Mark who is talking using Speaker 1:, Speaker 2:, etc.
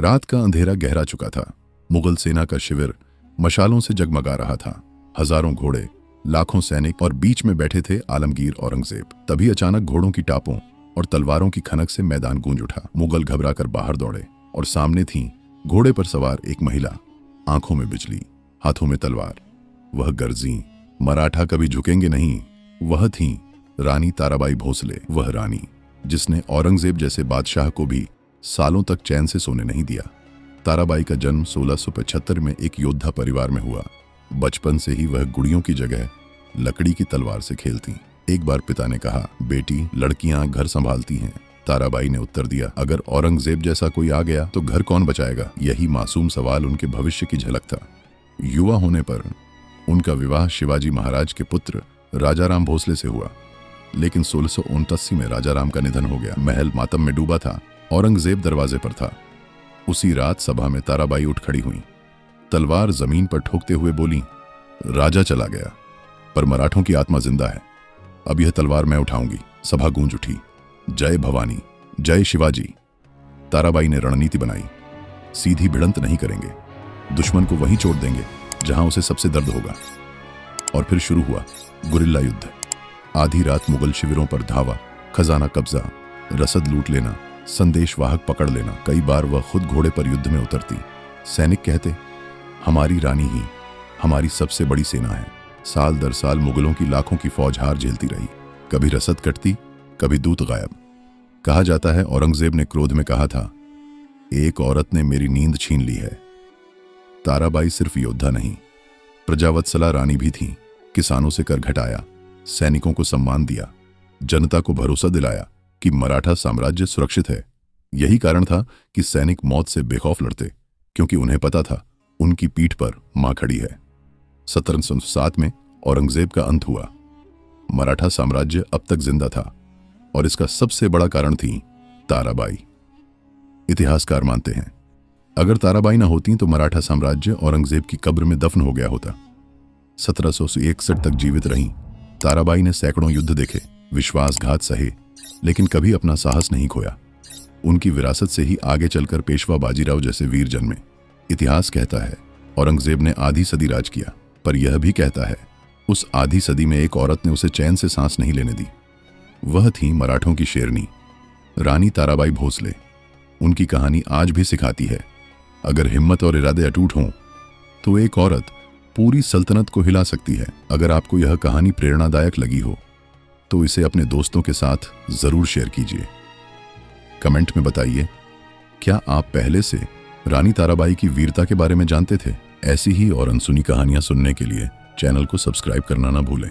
Speaker 1: रात का अंधेरा गहरा चुका था। मुगल सेना का शिविर मशालों से जगमगा रहा था। हजारों घोड़े, लाखों सैनिक और बीच में बैठे थे आलमगीर औरंगजेब। तभी अचानक घोड़ों की टापों और तलवारों की खनक से मैदान गूंज उठा। मुगल घबराकर बाहर दौड़े और सामने थी घोड़े पर सवार एक महिला, आंखों में बिजली, हाथों में तलवार। वह गर्जी, मराठा कभी झुकेंगे नहीं। वह थी रानी ताराबाई भोसले, वह रानी जिसने औरंगजेब जैसे बादशाह को भी सालों तक चैन से सोने नहीं दिया। ताराबाई का जन्म 1675 में एक योद्धा परिवार में हुआ। बचपन से ही वह गुड़ियों की जगह लकड़ी की तलवार से खेलती। एक बार पिता ने कहा, बेटी, लड़कियां घर संभालती हैं। ताराबाई ने उत्तर दिया, अगर औरंगजेब जैसा कोई आ गया तो घर कौन बचाएगा? यही मासूम सवाल उनके भविष्य की झलक था। युवा होने पर उनका विवाह शिवाजी महाराज के पुत्र राजाराम भोसले से हुआ, लेकिन 1679 में राजाराम का निधन हो गया। महल मातम में डूबा था। औरंगजेब दरवाजे पर था। उसी रात सभा में ताराबाई उठ खड़ी हुई, तलवार जमीन पर ठोकते हुए बोली, राजा चला गया पर मराठों की आत्मा जिंदा है। अब यह तलवार मैं उठाऊंगी। सभा गूंज उठी, जय भवानी, जय शिवाजी। ताराबाई ने रणनीति बनाई, सीधी भिड़ंत नहीं करेंगे, दुश्मन को वहीं चोट देंगे जहां उसे सबसे दर्द होगा। और फिर शुरू हुआ गुरिल्ला युद्ध। आधी रात मुगल शिविरों पर धावा, खजाना कब्जा, रसद लूट लेना, संदेशवाहक पकड़ लेना। कई बार वह खुद घोड़े पर युद्ध में उतरती। सैनिक कहते, हमारी रानी ही हमारी सबसे बड़ी सेना है। साल दर साल मुगलों की लाखों की फौज हार झेलती रही। कभी रसद कटती, कभी दूत गायब। कहा जाता है औरंगजेब ने क्रोध में कहा था, एक औरत ने मेरी नींद छीन ली है। ताराबाई सिर्फ योद्धा नहीं, प्रजावत्सला रानी भी थी। किसानों से कर घटाया, सैनिकों को सम्मान दिया, जनता को भरोसा दिलाया कि मराठा साम्राज्य सुरक्षित है। यही कारण था कि सैनिक मौत से बेखौफ लड़ते, क्योंकि उन्हें पता था उनकी पीठ पर मां खड़ी है। 1707 में औरंगजेब का अंत हुआ। मराठा साम्राज्य अब तक जिंदा था और इसका सबसे बड़ा कारण थी ताराबाई। इतिहासकार मानते हैं, अगर ताराबाई न होती तो मराठा साम्राज्य औरंगजेब की कब्र में दफन हो गया होता। 1761 तक जीवित रहीं। ताराबाई ने सैकड़ों युद्ध देखे, विश्वासघात सहे, लेकिन कभी अपना साहस नहीं खोया। उनकी विरासत से ही आगे चलकर पेशवा बाजीराव जैसे वीर जन्मे। इतिहास कहता है औरंगजेब ने आधी सदी राज किया, पर यह भी कहता है उस आधी सदी में एक औरत ने उसे चैन से सांस नहीं लेने दी। वह थी मराठों की शेरनी, रानी ताराबाई भोसले। उनकी कहानी आज भी सिखाती है, अगर हिम्मत और इरादे अटूट हों तो एक औरत पूरी सल्तनत को हिला सकती है। अगर आपको यह कहानी प्रेरणादायक लगी हो तो इसे अपने दोस्तों के साथ जरूर शेयर कीजिए। कमेंट में बताइए, क्या आप पहले से रानी ताराबाई की वीरता के बारे में जानते थे? ऐसी ही और अनसुनी कहानियां सुनने के लिए चैनल को सब्सक्राइब करना ना भूलें।